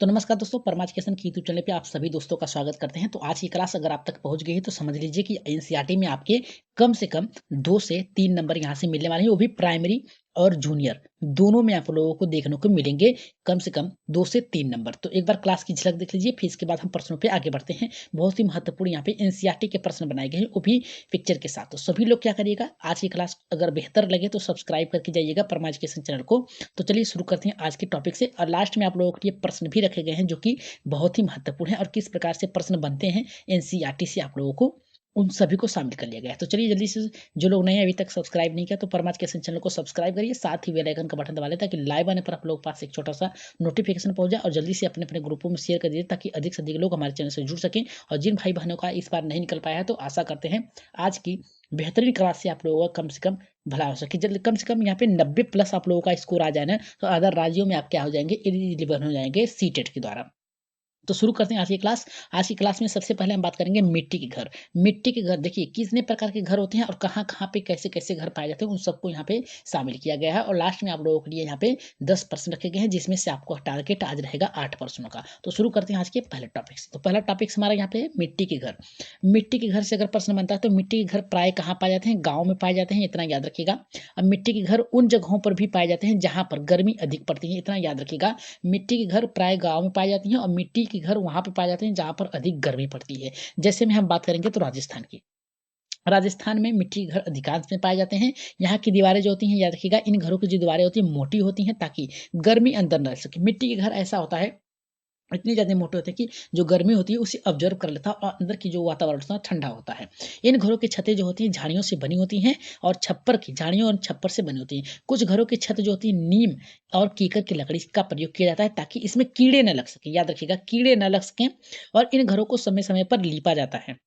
तो नमस्कार दोस्तों, परमा एजुकेशन की यूट्यूब चैनल पे आप सभी दोस्तों का स्वागत करते हैं। तो आज की क्लास अगर आप तक पहुंच गई है तो समझ लीजिए कि एनसीईआरटी में आपके कम से कम 2 से 3 नंबर यहाँ से मिलने वाले हैं, वो भी प्राइमरी और जूनियर दोनों में आप लोगों को देखने को मिलेंगे कम से कम 2 से 3 नंबर। तो एक बार क्लास की झलक देख लीजिए, फिर इसके बाद हम प्रश्नों पे आगे बढ़ते हैं। बहुत ही महत्वपूर्ण यहाँ पे एनसीईआरटी के प्रश्न बनाए गए हैं, वो भी पिक्चर के साथ। तो सभी लोग क्या करिएगा, आज की क्लास अगर बेहतर लगे तो सब्सक्राइब करके जाइएगा परमा एजुकेशन चैनल को। तो चलिए शुरू करते हैं आज के टॉपिक से, और लास्ट में आप लोगों के लिए प्रश्न भी रखे गए हैं जो कि बहुत ही महत्वपूर्ण है, और किस प्रकार से प्रश्न बनते हैं एनसीईआरटी से आप लोगों को उन सभी को शामिल कर लिया गया है। तो चलिए जल्दी से, जो लोग नहीं अभी तक सब्सक्राइब नहीं किया तो परमा एजुकेशन चैनल को सब्सक्राइब करिए, साथ ही बेल आइकन का बटन दबा लें ताकि लाइव आने पर आप लोगों के पास एक छोटा सा नोटिफिकेशन पहुंच जाए, और जल्दी से अपने अपने ग्रुपों में शेयर कर दीजिए ताकि अधिक से अधिक लोग हमारे चैनल से जुड़ सकें। और जिन भाई बहनों का इस बार नहीं निकल पाया है तो आशा करते हैं आज की बेहतरीन क्लास से आप लोगों का कम से कम भला हो सके। जल्द कम से कम यहाँ पे 90 प्लस आप लोगों का स्कोर आ जाए ना, तो अदर राज्यों में आप क्या हो जाएंगे, एलिजिबल हो जाएंगे सीटेट के द्वारा। तो शुरू करते हैं आज की क्लास। आज की क्लास में सबसे पहले हम बात करेंगे मिट्टी के घर। मिट्टी के घर देखिए कितने प्रकार के घर होते हैं और कहाँ कहाँ पे कैसे कैसे घर पाए जाते हैं, उन सबको यहाँ पे शामिल किया गया है। और लास्ट में आप लोगों के लिए यहाँ पे 10 प्रश्न रखे गए हैं, जिसमें से आपको टारगेट आज रहेगा 8 प्रश्नों का। तो शुरू करते हैं आज के पहले टॉपिक से। तो पहला टॉपिक हमारा यहाँ पे मिट्टी के घर। मिट्टी के घर से अगर प्रश्न बनता है तो मिट्टी के घर प्राय कहाँ पाए जाते हैं, गाँव में पाए जाते हैं, इतना याद रखिएगा। अब मिट्टी के घर उन जगहों पर भी पाए जाते हैं जहाँ पर गर्मी अधिक पड़ती है, इतना याद रखिएगा। मिट्टी के घर प्राय गांव में पाई जाती हैं, और मिट्टी के घर वहां पे पाए जाते हैं जहां पर अधिक गर्मी पड़ती है। जैसे में हम बात करेंगे तो राजस्थान की। राजस्थान में मिट्टी के घर अधिकांश में पाए जाते हैं। यहाँ की दीवारें जो होती हैं, याद रखिएगा, इन घरों की जो दीवारें होती हैं मोटी होती हैं ताकि गर्मी अंदर न रह सके। मिट्टी के घर ऐसा होता है, इतनी ज़्यादा मोटे होते हैं कि जो गर्मी होती है उसे ऑब्जर्व कर लेता है, और अंदर की जो वातावरण होता है ठंडा होता है। इन घरों की छतें जो होती हैं झाड़ियों से बनी होती हैं, और छप्पर की झाड़ियों और छप्पर से बनी होती हैं। कुछ घरों की छत जो होती है नीम और कीकर की लकड़ी का प्रयोग किया जाता है ताकि इसमें कीड़े न लग सके, याद रखिएगा कीड़े न लग सकें। और इन घरों को समय समय पर लीपा जाता है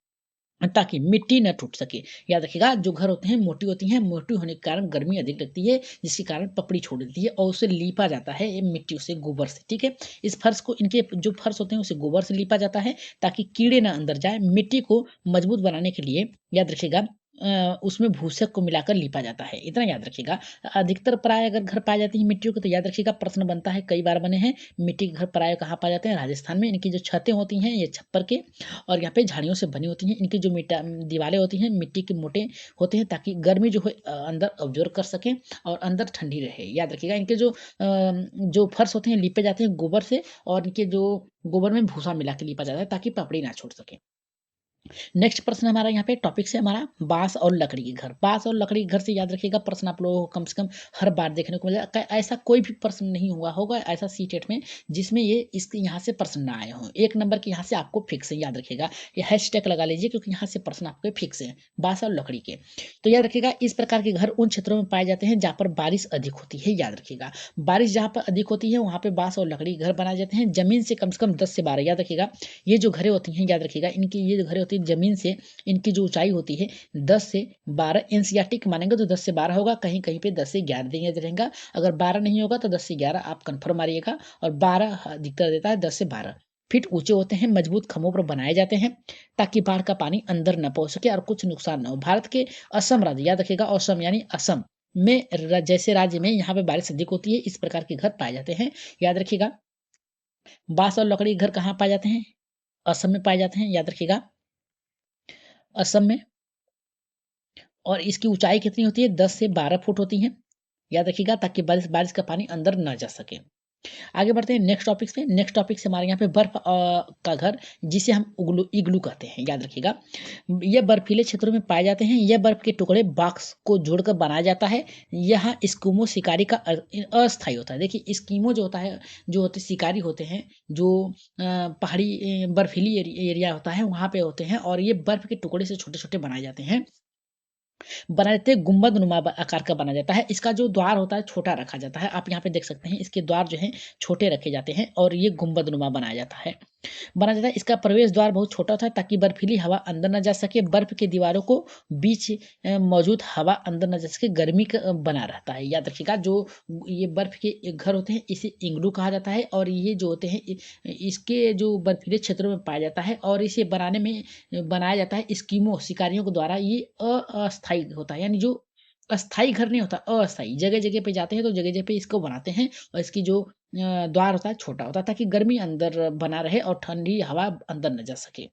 ताकि मिट्टी न टूट सके। याद रखिएगा, जो घर होते हैं मोटी होती हैं, मोटी होने के कारण गर्मी अधिक लगती है, जिसके कारण पपड़ी छोड़ देती है, और उसे लीपा जाता है ये मिट्टी से, गोबर से। ठीक है, इस फर्श को, इनके जो फर्श होते हैं उसे गोबर से लीपा जाता है ताकि कीड़े न अंदर जाए। मिट्टी को मजबूत बनाने के लिए, याद रखिएगा, उसमें भूसक को मिलाकर लीपा जाता है, इतना याद रखिएगा। अधिकतर प्राय अगर घर पाए जाती हैं मिट्टियों के, तो याद रखिएगा प्रश्न बनता है, कई बार बने हैं। मिट्टी के घर प्राय कहाँ पाए जाते हैं, राजस्थान में। इनकी जो छतें होती हैं ये छप्पर के और यहाँ पे झाड़ियों से बनी होती हैं। इनकी जो दीवारें होती हैं मिट्टी के मोटे होते हैं ताकि गर्मी जो है अंदर ऑब्जर्व कर सकें और अंदर ठंडी रहे। याद रखिएगा, इनके जो फर्श होते हैं लीपे जाते हैं गोबर से, और इनके जो गोबर में भूसा मिला के लीपा जाता है ताकि पपड़ी ना छोड़ सके। नेक्स्ट प्रश्न हमारा यहाँ पे टॉपिक से हमारा बांस और लकड़ी के घर। बांस और लकड़ी के घर से याद रखिएगा प्रश्न आप लोगों को कम से कम हर बार देखने को मिलेगा। ऐसा कोई भी प्रश्न नहीं हुआ होगा ऐसा सीटेट में जिसमें ये इसके यहाँ से प्रश्न ना आए हों। 1 नंबर के यहाँ से आपको फिक्स है, याद रखिएगा, ये हैशटैग लगा लीजिए क्योंकि यहाँ से प्रश्न आपके फिक्स है, बांस और लकड़ी के। तो याद रखिएगा, इस प्रकार के घर उन क्षेत्रों में पाए जाते हैं जहाँ पर बारिश अधिक होती है। याद रखिएगा, बारिश जहाँ पर अधिक होती है वहाँ पे बांस और लकड़ी के घर बनाए जाते हैं। जमीन से कम 10 से 12, याद रखिएगा, ये जो घरें होती हैं, याद रखिएगा, इनकी ये जो घरें होती है जमीन से, इनकी जो ऊंचाई होती है 10 से 12। एनसीईआरटी के मानेंगे तो 10 से 12 होगा, कहीं कहीं पे 10 से 11 दिया रहेगा। अगर 12 नहीं होगा तो 10 से 11 आप कंफर्म मारिएगा, और 12 अधिकतर देता है 10 से 12 फीट ऊंचे होते हैं। मजबूत खंभों पर बनाए जाते हैं ताकि बाढ़ का पानी अंदर न पहुंच सके और कुछ नुकसान न हो। भारत के असम राज्य, याद रखिएगा, असम यानी असम में जैसे राज्य में यहाँ पे बारिश अधिक होती है, इस प्रकार के घर पाए जाते हैं। याद रखिएगा, बांस और लकड़ी के घर कहाँ पाए जाते हैं, असम में पाए जाते हैं, याद रखिएगा, असम में। और इसकी ऊंचाई कितनी होती है, 10 से 12 फुट होती है, याद रखिएगा, ताकि बारिश बारिश का पानी अंदर न जा सके। आगे बढ़ते हैं नेक्स्ट टॉपिक पे। नेक्स्ट टॉपिक से हमारे यहाँ पे बर्फ का घर, जिसे हम इग्लू कहते हैं, याद रखिएगा। यह बर्फीले क्षेत्रों में पाए जाते हैं। यह बर्फ के टुकड़े बॉक्स को जोड़कर बनाया जाता है। यहाँ स्कीमो शिकारी का अस्थायी होता है। देखिए स्कीमो जो होता है, जो होते शिकारी होते हैं, जो पहाड़ी बर्फीली एरिया होता है वहाँ पे होते हैं, और ये बर्फ के टुकड़े से छोटे छोटे बनाए जाते हैं, बना देते हैं, गुंबद नुमा आकार का बना जाता है। इसका जो द्वार होता है छोटा रखा जाता है, आप यहाँ पे देख सकते हैं, इसके द्वार जो है छोटे रखे जाते हैं, और ये गुंबद नुमा बनाया जाता है, इसका प्रवेश द्वार बहुत छोटा होता है ताकि बर्फीली हवा अंदर न जा सके। बर्फ की दीवारों को बीच मौजूद हवा अंदर न जा सके, गर्मी का बना रहता है। याद रखिएगा, जो ये बर्फ के घर होते हैं इसे इग्लू कहा जाता है, और ये जो होते हैं इसके जो बर्फीले क्षेत्रों में पाया जाता है, और इसे बनाया जाता है स्कीमो शिकारियों के द्वारा। ये अस्थायी होता है, यानी जो अस्थायी घर नहीं होता, अस्थायी जगह जगह पे जाते हैं तो जगह जगह पे इसको बनाते हैं, और इसकी जो द्वार होता है छोटा होता है ताकि गर्मी अंदर बना रहे और ठंडी हवा अंदर न जा सके।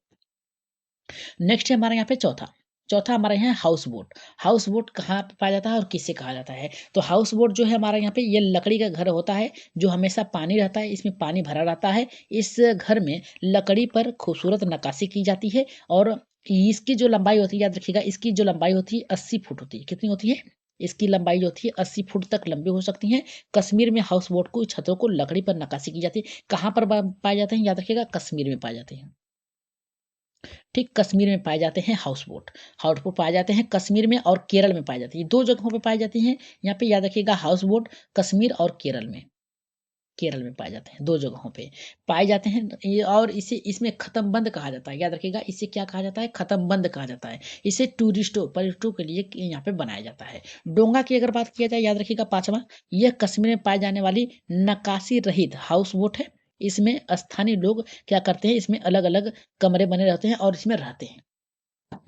नेक्स्ट है हमारे यहाँ पे चौथा। चौथा हमारे यहाँ हाउस बोट। हाउस बोट कहाँ पे पाया जाता है और किससे कहा जाता है? तो हाउस बोट जो है हमारे यहाँ पे ये लकड़ी का घर होता है जो हमेशा पानी रहता है, इसमें पानी भरा रहता है। इस घर में लकड़ी पर खूबसूरत नक्काशी की जाती है और इसकी जो लंबाई होती है, याद रखिएगा, इसकी जो लंबाई होती है 80 फुट होती है। कितनी होती है? इसकी लंबाई जो होती है 80 फुट तक लंबी हो सकती है। कश्मीर में हाउस बोट को छतों को लकड़ी पर नक्काशी की जाती है। कहाँ पर पाए जाते हैं? याद रखिएगा, कश्मीर में पाए जाते हैं। ठीक, कश्मीर में पाए जाते हैं हाउस बोट। हाउस बोट पाए जाते हैं कश्मीर में और केरल में पाए जाती है। 2 जगहों पे पाई जाती हैं। यहाँ पे याद रखिएगा, हाउस बोट कश्मीर और केरल में। केरल में पाए जाते हैं 2 जगहों पे पाए जाते हैं। ये और इसे इसमें खत्म बंद कहा जाता है। याद रखिएगा, इसे क्या कहा जाता है? खत्म बंद कहा जाता है। इसे टूरिस्टों पर्यटकों के लिए यहाँ पे बनाया जाता है। डोंगा की अगर बात किया जाए, याद रखिएगा, 5वां, यह कश्मीर में पाए जाने वाली नक्काशी रहित हाउस बोट है। इसमें स्थानीय लोग क्या करते हैं? इसमें अलग-अलग कमरे बने रहते हैं और इसमें रहते हैं।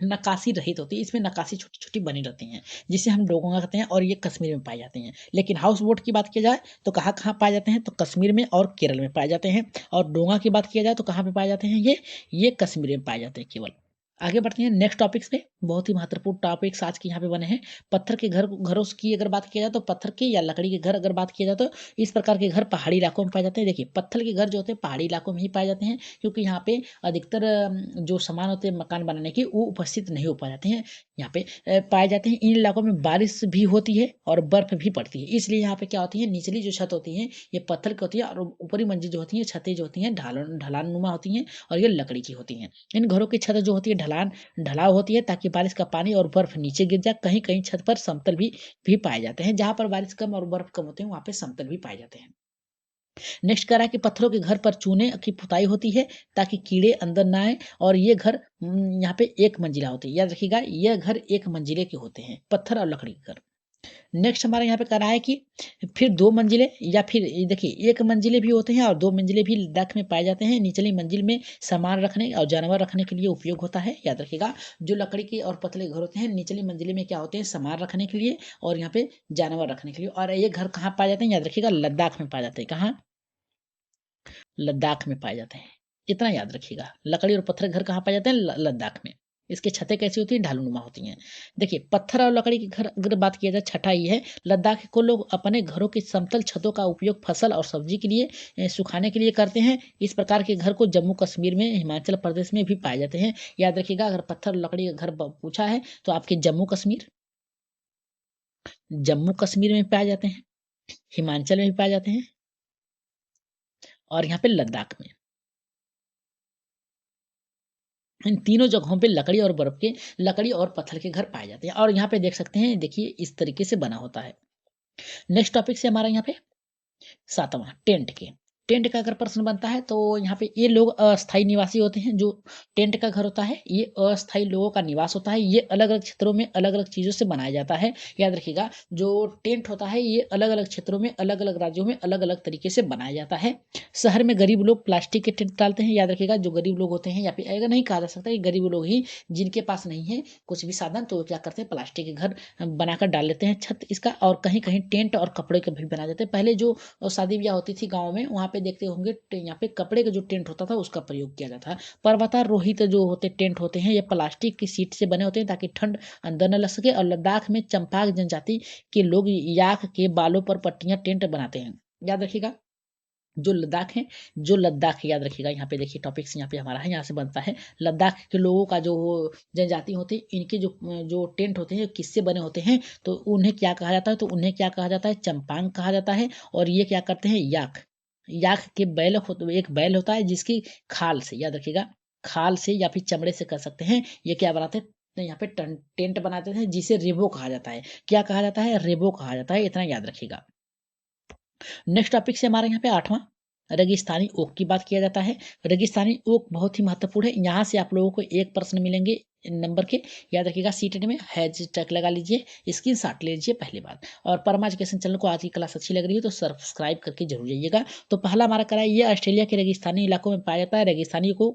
नक्काशी रहित होती है, इसमें नक्काशी छोटी-छोटी बनी रहती हैं, जिसे हम डोंगा कहते हैं और ये कश्मीर में पाए जाते हैं। लेकिन हाउस बोट की बात की जाए तो कहाँ-कहाँ पाए जाते हैं? तो कश्मीर में और केरल में पाए जाते हैं। और डोंगा की बात किया जाए तो कहाँ पे पाए जाते हैं? ये कश्मीर में पाए जाते हैं केवल। आगे बढ़ते हैं नेक्स्ट टॉपिक्स पे। बहुत ही महत्वपूर्ण टॉपिक्स आज के यहाँ पे बने हैं। पत्थर के घरों की अगर बात किया जाए तो पत्थर के या लकड़ी के घर अगर बात किया जाए तो इस प्रकार के घर पहाड़ी इलाकों में पाए जाते हैं। देखिए, पत्थर के घर जो होते हैं पहाड़ी इलाकों में ही पाए जाते हैं क्योंकि यहाँ पे अधिकतर जो सामान होते हैं मकान बनाने के वो उपस्थित नहीं हो पा जाते हैं। यहाँ पे पाए जाते हैं। इन इलाकों में बारिश भी होती है और बर्फ भी पड़ती है, इसलिए यहाँ पे क्या होती है, निचली जो छत होती है ये पत्थर की होती है और ऊपरी मंजिल जो होती है, छतें जो होती हैं ढलान नुमा होती हैं और ये लकड़ी की होती हैं। इन घरों की छत जो होती है ढलाव होती है ताकि बारिश का पानी और बर्फ नीचे गिर जाए। कहीं कहीं छत पर समतल भी पाए जाते हैं। जहाँ पर बारिश कम और बर्फ कम होते हैं वहाँ पे समतल भी पाए जाते हैं। नेक्स्ट कह रहा है कि पत्थरों के घर पर चूने की पुताई होती है ताकि कीड़े अंदर ना आए और ये घर यहाँ पे एक मंजिला होती है। याद रखिएगा, ये घर एक मंजिले के होते हैं, पत्थर और लकड़ी के घर। नेक्स्ट हमारे यहाँ पे कह रहा है कि फिर 2 मंजिले या फिर ये देखिए 1 मंजिले भी होते हैं और 2 मंजिले भी लद्दाख में पाए जाते हैं। निचली मंजिल में सामान रखने और जानवर रखने के लिए उपयोग होता है। याद रखिएगा, जो लकड़ी के और पतले घर होते हैं निचली मंजिले में क्या होते हैं? सामान रखने के लिए और यहाँ पे जानवर रखने के लिए। और ये घर कहाँ पाए जाते हैं? याद रखिएगा, लद्दाख में पाए जाते हैं। कहाँ? लद्दाख में पाए जाते हैं। इतना याद रखिएगा, लकड़ी और पत्थर घर कहाँ पाए जाते हैं? लद्दाख में। इसकी छतें कैसी होती हैं? ढालूनुमा होती हैं। देखिए, पत्थर और लकड़ी के घर अगर बात किया जाए, छठा ये है, लद्दाख को लोग अपने घरों की समतल छतों का उपयोग फसल और सब्जी के लिए सुखाने के लिए करते हैं। इस प्रकार के घर को जम्मू कश्मीर में, हिमाचल प्रदेश में भी पाए जाते हैं। याद रखिएगा, अगर पत्थर और लकड़ी का घर पूछा है तो आपके जम्मू कश्मीर में पाए जाते हैं, हिमाचल में भी पाए जाते हैं और यहाँ पे लद्दाख में। इन तीनों जगहों पे लकड़ी और पत्थर के घर पाए जाते हैं। और यहाँ पे देख सकते हैं, देखिए इस तरीके से बना होता है। नेक्स्ट टॉपिक से हमारा यहाँ पे 7वां, टेंट के। टेंट का अगर प्रश्न बनता है तो यहाँ पे ये लोग अस्थायी निवासी होते हैं। जो टेंट का घर होता है ये अस्थायी लोगों का निवास होता है। ये अलग-अलग क्षेत्रों में अलग-अलग चीज़ों से बनाया जाता है। याद रखिएगा, जो टेंट होता है ये अलग-अलग क्षेत्रों में, अलग-अलग राज्यों में अलग-अलग तरीके से बनाया जाता है। शहर में गरीब लोग प्लास्टिक के टेंट डालते हैं। याद रखिएगा, जो गरीब लोग होते हैं या फिर ऐसा नहीं कहा जा सकता कि गरीब लोग ही, जिनके पास नहीं है कुछ भी साधन, तो वो क्या करते हैं, प्लास्टिक के घर बनाकर डाल लेते हैं छत इसका। और कहीं-कहीं टेंट और कपड़े के भी बना देते हैं। पहले जो शादी ब्याह होती थी गाँव में, वहाँ पे देखते होंगे यहाँ पे कपड़े का जो टेंट होता था उसका प्रयोग किया जाता है। पर्वतारोहित जो होते टेंट होते हैं ये प्लास्टिक की शीट से बने होते हैं ताकि ठंड अंदर न लग सके। और लद्दाख में चंपाक जनजाति के लोग याक के बालों पर पट्टियां टेंट बनाते हैं। याद रखिएगा, जो लद्दाख है, याद रखिएगा, यहाँ पे देखिए टॉपिक्स यहाँ पे हमारा है, यहाँ से बनता है। लद्दाख के लोगों का जो जनजाति होती है, इनके जो टेंट होते हैं किससे बने होते हैं? तो उन्हें क्या कहा जाता है? तो उन्हें क्या कहा जाता है? चंपांग कहा जाता है। और ये क्या करते हैं? याक के एक बैल होता है जिसकी खाल से, याद रखिएगा, खाल से या फिर चमड़े से कर सकते हैं, ये क्या बनाते हैं? तो यहाँ पे टेंट बनाते हैं जिसे रेबो कहा जाता है। क्या कहा जाता है? रेबो कहा जाता है। इतना याद रखिएगा। नेक्स्ट टॉपिक से हमारे यहाँ पे 8वां, रेगिस्तानी ओक की बात किया जाता है। रेगिस्तानी ओक बहुत ही महत्वपूर्ण है। यहाँ से आप लोगों को एक प्रश्न मिलेंगे नंबर के। याद रखिएगा, सीटेट में हैशटैग लगा लीजिए, स्क्रीनशॉट ले लीजिए पहली बात। और परमा एजुकेशन चैनल को आज की क्लास अच्छी लग रही है तो सब्सक्राइब करके जरूर जाइएगा। तो पहला हमारा करा है, ये ऑस्ट्रेलिया के रेगिस्तानी इलाकों में पाया जाता है रेगिस्तानी को।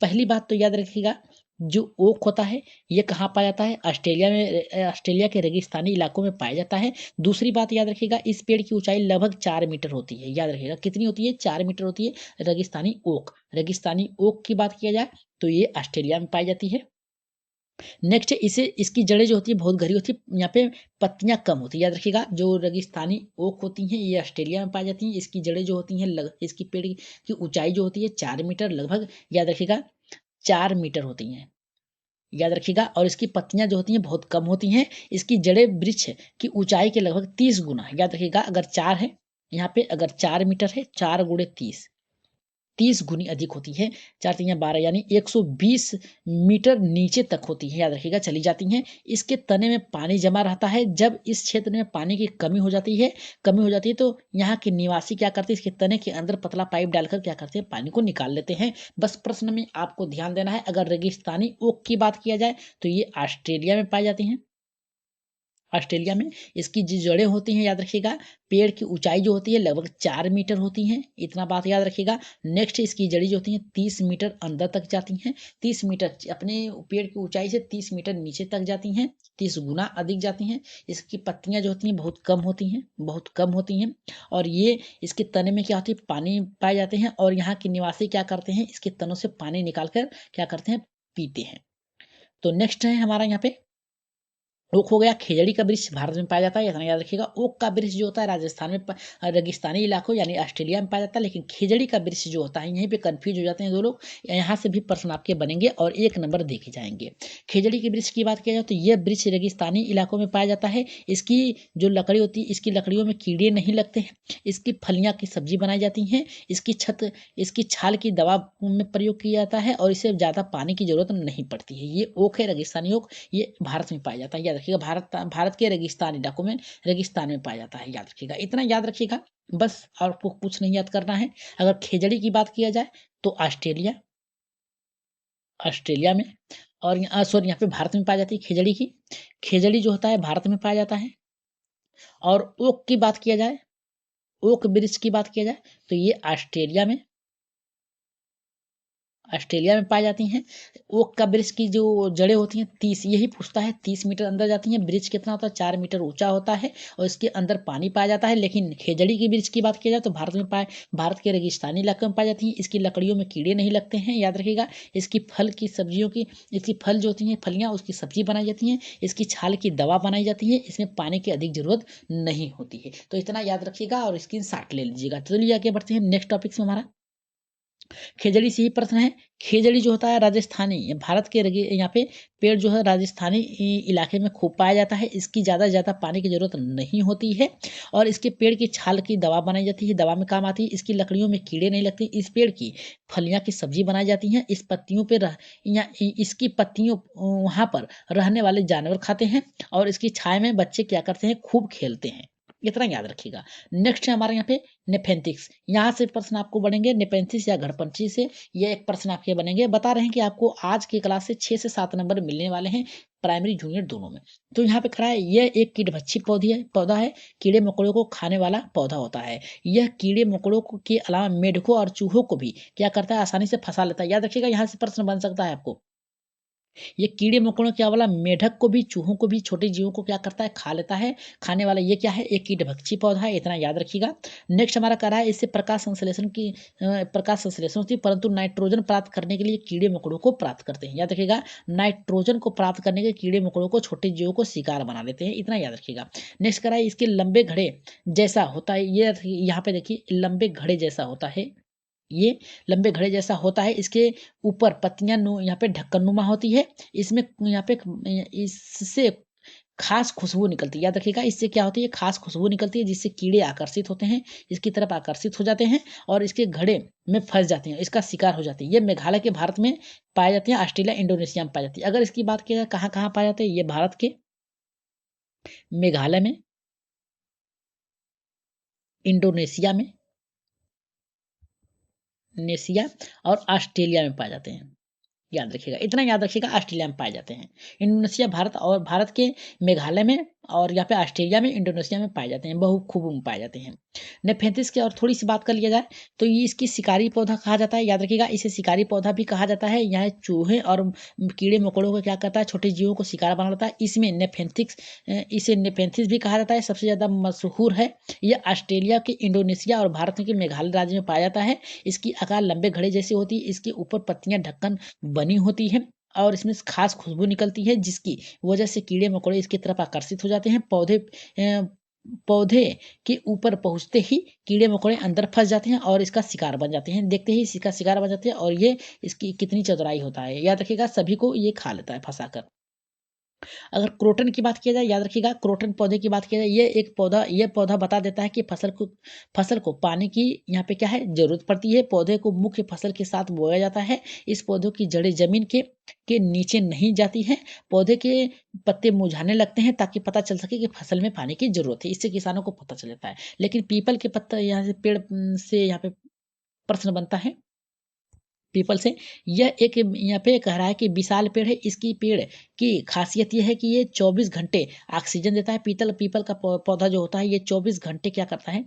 पहली बात तो याद रखिएगा, जो ओक होता है ये कहाँ पाया जाता है? ऑस्ट्रेलिया में, ऑस्ट्रेलिया के रेगिस्तानी इलाकों में पाया जाता है। दूसरी बात याद रखिएगा, इस पेड़ की ऊंचाई लगभग 4 मीटर होती है। याद रखिएगा कितनी होती है? 4 मीटर होती है। रेगिस्तानी ओक की बात किया जाए तो ये ऑस्ट्रेलिया में पाई जाती है। नेक्स्ट इसे इसकी जड़ें जो होती है बहुत गहरी होती है, यहाँ पे पत्तियां कम होती है। याद रखिएगा जो रेगिस्तानी ओक होती हैं ये ऑस्ट्रेलिया में पाई जाती हैं। इसकी जड़ें जो होती हैं इसकी पेड़ की ऊंचाई जो होती है 4 मीटर लगभग, याद रखिएगा 4 मीटर होती हैं। याद रखिएगा, और इसकी पत्तियां जो होती हैं बहुत कम होती हैं। इसकी जड़ें वृक्ष की ऊंचाई के लगभग 30 गुना, याद रखिएगा अगर 4 है, यहाँ पे अगर 4 मीटर है, 4 गुणे 30 गुनी अधिक होती है। 4 तियां 12 यानी 120 मीटर नीचे तक होती है। याद रखिएगा चली जाती हैं। इसके तने में पानी जमा रहता है। जब इस क्षेत्र में पानी की कमी हो जाती है तो यहाँ के निवासी क्या करते हैं, इसके तने के अंदर पतला पाइप डालकर क्या करते हैं, पानी को निकाल लेते हैं। बस प्रश्न में आपको ध्यान देना है, अगर रेगिस्तानी ओक की बात किया जाए तो ये ऑस्ट्रेलिया में पाई जाती हैं। ऑस्ट्रेलिया में इसकी जो जड़ें होती हैं, याद रखिएगा पेड़ की ऊंचाई जो होती है लगभग 4 मीटर होती हैं। इतना बात याद रखिएगा। नेक्स्ट इसकी जड़ी जो होती हैं 30 मीटर अंदर तक जाती हैं। 30 मीटर अपने पेड़ की ऊंचाई से 30 मीटर नीचे तक जाती हैं, 30 गुना अधिक जाती हैं। इसकी पत्तियां जो होती हैं बहुत कम होती हैं, बहुत कम होती हैं। और ये इसके तने में क्या होती है, पानी पाए जाते हैं। और यहाँ के निवासी क्या करते हैं, इसके तनों से पानी निकाल कर क्या करते हैं, पीते हैं। तो नेक्स्ट है हमारा यहाँ पे ओक हो गया। खेजड़ी का वृक्ष भारत में पाया जाता है, इतना याद रखिएगा। ओक का वृक्ष जो होता है राजस्थान में रेगिस्तानी इलाकों यानी ऑस्ट्रेलिया में पाया जाता है, लेकिन खेजड़ी का वृक्ष जो होता है यहीं पे कंफ्यूज हो जाते हैं दो लोग। यहाँ से भी प्रश्न आपके बनेंगे और 1 नंबर देखे जाएंगे। खेजड़ी के वृक्ष की बात किया जाए तो यह वृक्ष रेगिस्तानी इलाकों में पाया जाता है। इसकी जो लकड़ी होती है, इसकी लकड़ियों में कीड़े नहीं लगते हैं। इसकी फलियां की सब्जी बनाई जाती हैं। इसकी छाल की दवा में प्रयोग किया जाता है और इसे ज़्यादा पानी की जरूरत नहीं पड़ती है। ये ओक है, रेगिस्तानी ओक, ये भारत में पाया जाता है। याद रखिएगा भारत के रेगिस्तान इलाकों में, रेगिस्तान में पाया जाता है। याद रखिएगा, इतना याद रखिएगा बस, और आपको कुछ नहीं याद करना है। अगर खेजड़ी की बात किया जाए तो ऑस्ट्रेलिया में, और सॉरी यहाँ पे भारत में पाई जाती है खेजड़ी की। खेजड़ी जो होता है भारत में पाया जाता है। और ओक की बात किया जाए, ओक वृक्ष की बात किया जाए तो ये ऑस्ट्रेलिया में पाई जाती हैं। ओक का वृक्ष की जो जड़ें होती हैं 30, यही पूछता है 30 मीटर अंदर जाती हैं। वृक्ष कितना होता है, 4 मीटर ऊंचा होता है और इसके अंदर पानी पाया जाता है। लेकिन खेजड़ी की वृक्ष की बात किया जाए तो भारत के रेगिस्तानी इलाके में पाई जाती हैं। इसकी लकड़ियों में कीड़े नहीं लगते हैं। याद रखिएगा, इसकी फल जो होती हैं फलियां, उसकी सब्जी बनाई जाती हैं। इसकी छाल की दवा बनाई जाती है। इसमें पानी की अधिक जरूरत नहीं होती है। तो इतना याद रखिएगा और स्क्रीनशॉट ले लीजिएगा। तो चलिए आगे बढ़ते हैं नेक्स्ट टॉपिक में। हमारा खेजड़ी से ही प्रश्न है। खेजड़ी जो होता है राजस्थानी, ये भारत के यहाँ पे पेड़ जो है राजस्थानी इलाके में खूब पाया जाता है। इसकी ज़्यादा पानी की जरूरत नहीं होती है और इसके पेड़ की छाल की दवा बनाई जाती है, दवा में काम आती है। इसकी लकड़ियों में कीड़े नहीं लगते। इस पेड़ की फलियां की सब्जी बनाई जाती हैं। इस पत्तियों पे इसकी पत्तियों वहाँ पर रहने वाले जानवर खाते हैं और इसकी छाया में बच्चे क्या करते हैं, खूब खेलते हैं। इतना याद रखिएगा। नेक्स्ट है हमारे यहाँ पे नेफेंथिक्स। यहाँ से प्रश्न आपको बनेंगे नेपेंथिस या घड़पंची से। ये एक प्रश्न आपके बनेंगे। बता रहे हैं कि आपको आज की क्लास से 6 से 7 नंबर मिलने वाले हैं, प्राइमरी जूनियर दोनों में। तो यहाँ पे खड़ा है, यह एक कीटभक्षी पौधा है। कीड़े मकोड़ों को खाने वाला पौधा होता है। यह कीड़े मकोड़ों के अलावा मेढकों और चूहों को भी क्या करता है, आसानी से फंसा लेता है। याद रखिएगा, यहाँ से प्रश्न बन सकता है आपको। ये कीड़े मकोड़ों क्या वाला मेढक को भी, चूहों को भी, छोटे जीवों को क्या करता है, खा लेता है। खाने वाला ये क्या है, एक कीटभक्षी पौधा है। इतना याद रखिएगा। नेक्स्ट हमारा कह रहा है इससे प्रकाश संश्लेषण होती है, परंतु नाइट्रोजन प्राप्त करने के लिए कीड़े मकोड़ों को प्राप्त करते हैं। याद रखिएगा, नाइट्रोजन को प्राप्त करने के कीड़े मकोड़ों को, छोटे जीवों को शिकार बना लेते हैं। इतना याद रखिएगा। नेक्स्ट कह रहा है इसके लंबे घड़े जैसा होता है। ये यहाँ पे देखिए, लंबे घड़े जैसा होता है। ये लंबे घड़े जैसा होता है। इसके ऊपर पत्तियां यहाँ पे ढक्कनुमा होती है। इसमें यहाँ पे इससे खास खुशबू निकलती है। याद रखिएगा, इससे क्या होती है, खास खुशबू निकलती है जिससे कीड़े आकर्षित होते हैं, इसकी तरफ आकर्षित हो जाते हैं और इसके घड़े में फंस जाते हैं, इसका शिकार हो जाते हैं। ये मेघालय के भारत में पाए जाते हैं, ऑस्ट्रेलिया इंडोनेशिया में पाई जाती है। अगर इसकी बात की जाए कहाँ कहाँ पाए जाते हैं, ये भारत के मेघालय में, इंडोनेशिया में, नेशिया और ऑस्ट्रेलिया में पाए जाते हैं। याद रखिएगा, इतना याद रखिएगा, ऑस्ट्रेलिया में पाए जाते हैं। इंडोनेशिया भारत और भारत के मेघालय में और यहाँ पे ऑस्ट्रेलिया में, इंडोनेशिया में पाए जाते हैं, बहुखूब में पाए जाते हैं। नेफेंथिस की और थोड़ी सी बात कर लिया जाए तो ये इसकी शिकारी पौधा कहा जाता है, याद रखिएगा इसे शिकारी पौधा भी कहा जाता है। यह चूहे और कीड़े मकोड़ों को क्या करता है, छोटे जीवों को शिकार बना लेता है। इसमें नेफेंथिक्स, इसे नेफेंथिस भी कहा जाता है, सबसे ज़्यादा मशहूर है। यह ऑस्ट्रेलिया के, इंडोनेशिया और भारत के मेघालय राज्य में पाया जाता है। इसकी आकार लंबे घड़े जैसी होती है, इसके ऊपर पत्तियां ढक्कन बनी होती है और इसमें खास खुशबू निकलती है, जिसकी वजह से कीड़े मकोड़े इसकी तरफ आकर्षित हो जाते हैं। पौधे के ऊपर पहुंचते ही कीड़े मकोड़े अंदर फंस जाते हैं और इसका शिकार बन जाते हैं। देखते ही इसका शिकार बन जाते हैं और ये इसकी कितनी चतुराई होता है, याद रखिएगा सभी को ये खा लेता है फंसाकर। अगर क्रोटन की बात किया जाए, याद रखिएगा क्रोटन पौधे की बात किया जाए, ये पौधा बता देता है कि फसल को पानी की यहाँ पे क्या है जरूरत पड़ती है। पौधे को मुख्य फसल के साथ बोया जाता है। इस पौधे की जड़ें जमीन के नीचे नहीं जाती हैं। पौधे के पत्ते मुरझाने लगते हैं ताकि पता चल सके कि फसल में पानी की जरूरत है, इससे किसानों को पता चल जाता है। लेकिन पीपल के पत्ता यहाँ से पेड़ से यहाँ पे प्रश्न बनता है पीपल से। यह एक यहाँ पे कह रहा है कि विशाल पेड़ है। इसकी पेड़ की खासियत यह है कि ये 24 घंटे ऑक्सीजन देता है। पीपल का पौधा जो होता है ये 24 घंटे क्या करता है,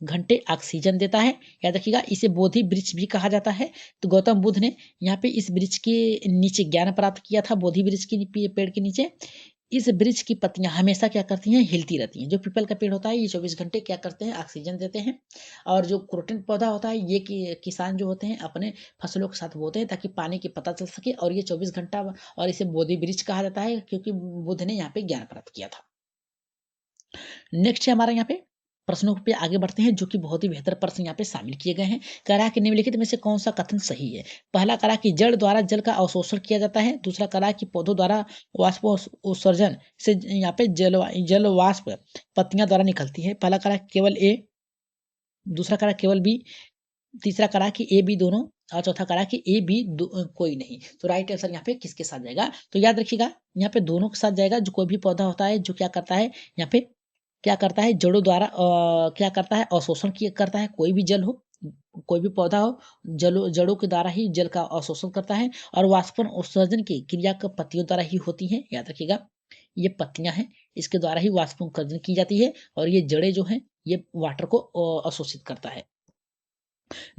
घंटे ऑक्सीजन देता है। याद रखिएगा इसे बोधि वृक्ष भी कहा जाता है। तो गौतम बुद्ध ने यहाँ पे इस वृक्ष के नीचे ज्ञान प्राप्त किया था, बोधि वृक्ष के पेड़ के नीचे। इस वृक्ष की पत्तियां हमेशा क्या करती हैं, हिलती रहती हैं। जो पीपल का पेड़ होता है ये 24 घंटे क्या करते हैं, ऑक्सीजन देते हैं। और जो क्रोटन पौधा होता है ये किसान जो होते हैं अपने फसलों के साथ बोते हैं ताकि पानी की पता चल सके, और ये 24 घंटा, और इसे बोधि वृक्ष कहा जाता है क्योंकि बुद्ध ने यहाँ पे ज्ञान प्राप्त किया था। नेक्स्ट है हमारा यहाँ पे प्रश्नों पे आगे बढ़ते हैं, जो कि बहुत ही बेहतर प्रश्न यहाँ पे शामिल किए गए हैं। करा कि निम्नलिखित में से कौन सा कथन सही है। पहला करा कि जड़ द्वारा जल का अवशोषण किया जाता है। दूसरा करा कि पौधों द्वारा वाष्पोत्सर्जन से यहाँ पे जल वाष्प पत्तियां द्वारा निकलती है। पहला करा केवल ए, दूसरा करा केवल बी, तीसरा करा कि ए बी दोनों, और चौथा करा कि ए बी कोई नहीं। तो राइट आंसर यहाँ पे किसके साथ जाएगा, तो याद रखिएगा यहाँ पे दोनों के साथ जाएगा। जो कोई भी पौधा होता है जो क्या करता है यहाँ पे क्या करता है, जड़ों द्वारा क्या करता है, अवशोषण करता है। कोई भी जल हो, कोई भी पौधा हो, जड़ों के द्वारा ही जल का अवशोषण करता है। और वाष्पन उत्सर्जन की क्रिया पत्तियों द्वारा ही होती है। याद रखिएगा ये पत्तियां हैं, इसके द्वारा ही वाष्पन उत्सर्जन की जाती है, और ये जड़ें जो हैं ये वाटर को अवशोषित करता है।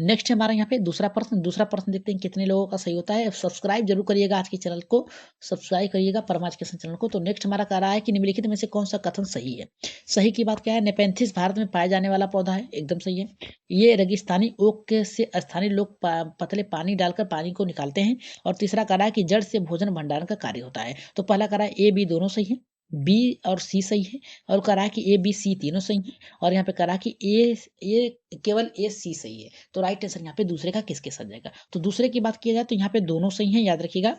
नेक्स्ट हमारा यहाँ पे दूसरा प्रश्न देखते हैं कितने लोगों का सही होता है। सब्सक्राइब जरूर करिएगा, आज के चैनल को सब्सक्राइब करिएगा, परमा एजुकेशन चैनल को। तो नेक्स्ट हमारा कह रहा है कि निम्नलिखित में से कौन सा कथन सही है। सही की बात क्या है, नेपेंथिस भारत में पाया जाने वाला पौधा है, एकदम सही है। ये रेगिस्तानी ओक से स्थानीय लोग पतले पानी डालकर पानी को निकालते हैं। और तीसरा कह रहा है कि जड़ से भोजन भंडारण का कार्य होता है। तो पहला कह रहा है ए बी दोनों सही है, बी और सी सही है, और कह रहा है कि ए बी सी तीनों सही है, और यहाँ पे कह रहा है कि केवल ए सी सही है। तो राइट आंसर यहाँ पे दूसरे का किसके साथ जाएगा, तो दूसरे की बात किया जाए तो यहाँ पे दोनों सही है। याद रखिएगा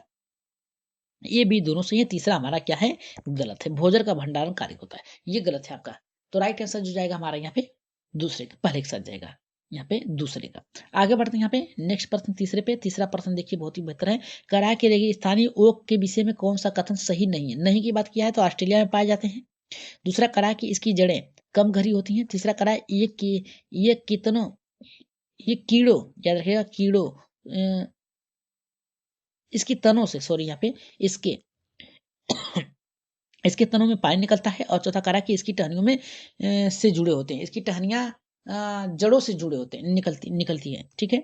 ए बी दोनों सही है। तीसरा हमारा क्या है, गलत है, भोजन का भंडारण कार्य होता है, ये गलत है आपका। तो राइट आंसर जो जाएगा हमारा यहाँ पे दूसरे का, पहले के साथ जाएगा यहाँ पे दूसरे का। आगे बढ़ते हैं यहाँ पे नेक्स्ट प्रश्न तीसरे पे। तीसरा प्रश्न देखिए बहुत ही बेहतर है। करा के रेगिस्तानी ओक के विषय में कौन सा कथन सही नहीं है। नहीं की बात किया है तो ऑस्ट्रेलिया में पाए जाते हैं। दूसरा करा कि इसकी जड़ें कम गहरी होती हैं। तीसरा करा ये कितनों ये कीड़ों, याद रखिएगा कीड़ों, इसकी तनों से, सॉरी यहाँ पे इसके इसके तनों में पानी निकलता है। और चौथा करा कि इसकी टहनियों में से जुड़े होते हैं। इसकी टहनियाँ जड़ों से जुड़े होते हैं, निकलती है, ठीक है,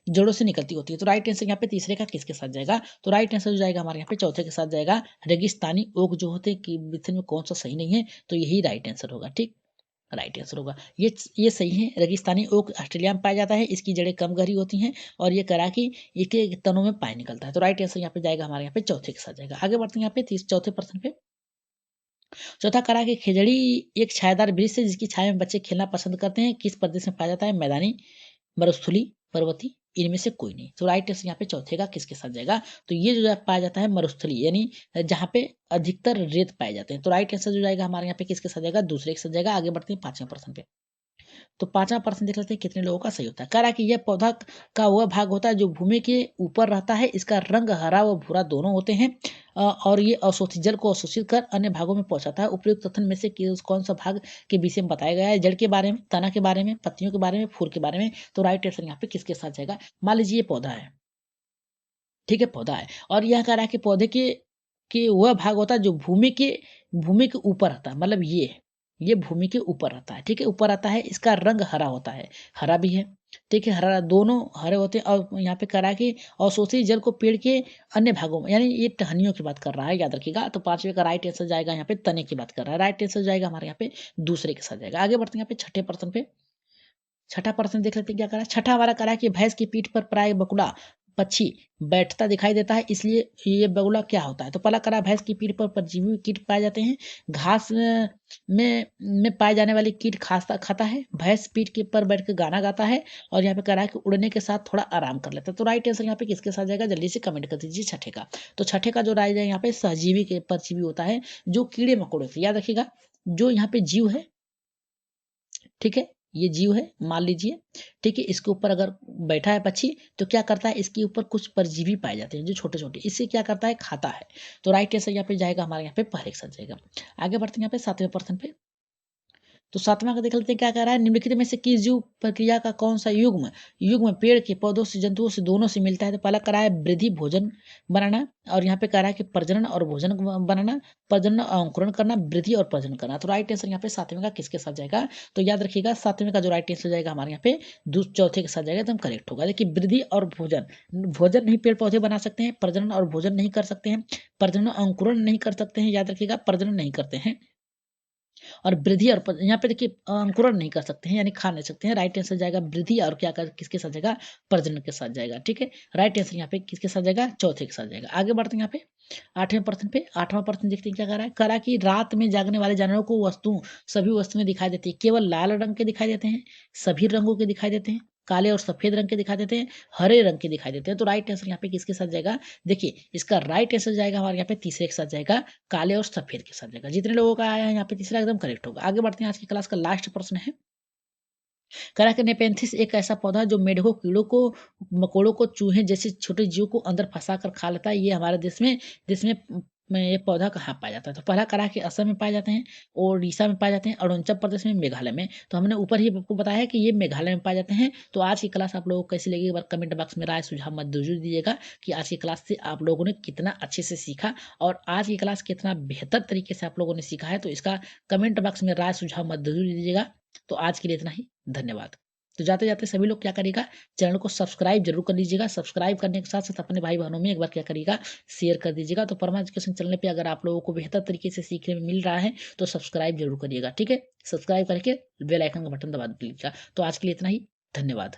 जड़ों से निकलती होती है। तो राइट आंसर यहाँ पे तीसरे का किसके साथ जाएगा, तो राइट आंसर जो जाएगा हमारे यहाँ पे चौथे के साथ जाएगा। रेगिस्तानी ओक जो होते हैं कि विषय में कौन सा सही नहीं है, तो यही राइट आंसर होगा, ठीक, राइट आंसर होगा ये सही है। रेगिस्तानी ओक ऑस्ट्रेलिया में पाया जाता है, इसकी जड़ें कम गहरी होती हैं, और ये करा कि इसके तनों में पानी निकलता है। तो राइट आंसर यहाँ पे जाएगा हमारे यहाँ पे चौथे के साथ जाएगा। आगे बढ़ते हैं यहाँ पे चौथे प्रश्न पे। चौथा करा कि खिजड़ी एक छायादार वृक्ष है जिसकी छाया में बच्चे खेलना पसंद करते हैं। किस प्रदेश में पाया जाता है, मैदानी, मरुस्थली, पर्वतीय, इनमें से कोई नहीं। तो राइट आंसर यहाँ पे चौथे का किसके साथ जाएगा, तो ये जो पाया जाता है मरुस्थली, यानी जहाँ पे अधिकतर रेत पाए जाते हैं। तो राइट आंसर जो जाएगा हमारे यहाँ पे किसके साथ जाएगा, दूसरे के साथ जाएगा। आगे बढ़ते हैं पांचवें प्रश्न पे। तो पांचवा प्रश्न देख लेते हैं कितने लोगों का सही होता है। कह रहा है कि यह पौधा का वह भाग होता है जो भूमि के ऊपर रहता है। इसका रंग हरा व भूरा दोनों होते हैं, और ये अवशोषित जल को अवशोषित कर अन्य भागों में पहुंचाता है। उपयुक्त कथन में से कौन सा भाग के विषय में बताया गया है, जड़ के बारे में, तना के बारे में, पत्तियों के बारे में, फूल के बारे में। तो राइट आंसर यहाँ पे किसके साथ जाएगा, मान लीजिए ये पौधा है, ठीक है, पौधा है, और यह कह रहा है कि पौधे के वह भाग होता है जो भूमि के भूमि के ऊपर रहता है, मतलब ये भूमि के ऊपर रहता है, ठीक है, ऊपर आता है। इसका रंग हरा होता है, हरा भी है, ठीक है, हरा, दोनों हरे होते हैं। और यहाँ पे कह रहा है कि अवशोषित जल को पेड़ के अन्य भागों में, यानी ये टहनियों की बात कर रहा है, याद रखिएगा। तो पांचवे का राइट आंसर जाएगा यहाँ पे तने की बात कर रहा है, राइट आंसर जाएगा हमारे यहाँ पे दूसरे के साथ जाएगा। आगे बढ़ते हैं यहाँ पे छठे प्रश्न पे। छठा प्रश्न देख लेते हैं क्या करा है। छठा हमारा करा है कि भैंस की पीठ पर प्राय बगुला पक्षी बैठता दिखाई देता है, इसलिए ये बगुला क्या होता है। तो पहला करा, भैंस की पीठ पर परजीवी कीट पाए जाते हैं। घास में पाए जाने वाले कीट खाता खाता है। भैंस पीठ के पर बैठ कर गाना गाता है। और यहाँ पे कह रहा है कि उड़ने के साथ थोड़ा आराम कर लेता है। तो राइट आंसर यहाँ पे किसके साथ जाएगा, जल्दी से कमेंट कर दीजिए छठे का। तो छठे का जो राइट है यहाँ पे सहजीवी के परजीवी होता है, जो कीड़े मकोड़े से, याद रखिएगा, जो यहाँ पे जीव है, ठीक है, ये जीव है मान लीजिए, ठीक है, इसके ऊपर अगर बैठा है पक्षी, तो क्या करता है, इसके ऊपर कुछ परजीवी पाए जाते हैं जो छोटे छोटे, इससे क्या करता है, खाता है। तो राइट आंसर यहाँ पे जाएगा हमारे यहाँ पे पहले के साथ जाएगा। आगे बढ़ते हैं यहाँ पे सातवें प्रश्न पे। तो सातवां का देख लेते हैं क्या कह रहा है। निम्नलिखित में से किस जीव प्रक्रिया का कौन सा युग्म युग्म पेड़ के पौधों से, जंतुओं से, दोनों से मिलता है। तो पहला कह रहा है वृद्धि, भोजन बनाना। और यहाँ पे कह रहा है कि प्रजनन और भोजन बनाना, प्रजनन और अंकुरण करना, वृद्धि और प्रजनन करना। तो राइट आंसर यहाँ पे सातवें का किसके साथ जाएगा, तो याद रखिएगा सातवें का जो राइट आंसर जाएगा हमारे यहाँ पे चौथे के साथ जाएगा, एकदम करेक्ट होगा। देखिए वृद्धि और भोजन, भोजन नहीं पेड़ पौधे बना सकते हैं, प्रजनन और भोजन नहीं कर सकते हैं, प्रजनन अंकुरण नहीं कर सकते हैं, याद रखिएगा प्रजनन नहीं करते हैं, और वृद्धि और यहाँ पे देखिए अंकुरण नहीं कर सकते हैं, यानी खा नहीं सकते हैं। राइट आंसर जाएगा वृद्धि, और क्या कर किसके साथ जाएगा, प्रजनन के साथ जाएगा, ठीक है। राइट आंसर यहाँ पे किसके साथ जाएगा, चौथे के साथ जाएगा। आगे बढ़ते हैं यहाँ पे आठवें प्रश्न पे। आठवां प्रश्न देखते हैं क्या कह रहा है। करा कि रात में जागने वाले जानवरों को सभी वस्तुएं दिखाई देती है, केवल लाल रंग के दिखाई देते हैं, सभी रंगों के दिखाई देते हैं, काले और सफेद रंग के दिखाई देते हैं, हरे रंग के दिखाई देते हैं। तो राइट आंसर यहाँ पे किसके साथ जाएगा, देखिए इसका राइट आंसर जाएगा हमारे यहाँ पे तीसरे के साथ जाएगा, काले और सफेद के साथ जाएगा। जितने लोगों का आया है यहाँ पे तीसरा एकदम करेक्ट होगा। आगे बढ़ते हैं, आज की क्लास का लास्ट प्रश्न है। करा कि नेपेंथिस एक ऐसा पौधा है जो मेढकों, कीड़ों को, मकोड़ों को, चूहे जैसे छोटे जीव को अंदर फंसा कर खा लेता है। ये हमारे देश में ये पौधा कहाँ पाया जाता है। तो पहला करा कि असम में पाए जाते हैं, ओडिशा में पाए जाते हैं, अरुणाचल प्रदेश में, मेघालय में। तो हमने ऊपर ही आपको बताया है कि ये मेघालय में पाए जाते हैं। तो आज की क्लास आप लोगों को कैसी लगी, एक बार कमेंट बॉक्स में राय सुझाव मत जरूर दीजिएगा कि आज की क्लास से आप लोगों ने कितना अच्छे से सीखा, और आज की क्लास कितना बेहतर तरीके से आप लोगों ने सीखा है। तो इसका कमेंट बॉक्स में राय सुझाव मत जरूर दीजिएगा। तो आज के लिए इतना ही, धन्यवाद। तो जाते जाते सभी लोग क्या करिएगा, चैनल को सब्सक्राइब जरूर कर लीजिएगा। सब्सक्राइब करने के साथ साथ अपने भाई बहनों में एक बार क्या करिएगा, शेयर कर दीजिएगा। तो परमा एजुकेशन चैनल पे अगर आप लोगों को बेहतर तरीके से सीखने में मिल रहा है तो सब्सक्राइब जरूर करिएगा, ठीक है। सब्सक्राइब करके बेल आइकन का बटन दबा दीजिएगा। तो आज के लिए इतना ही, धन्यवाद।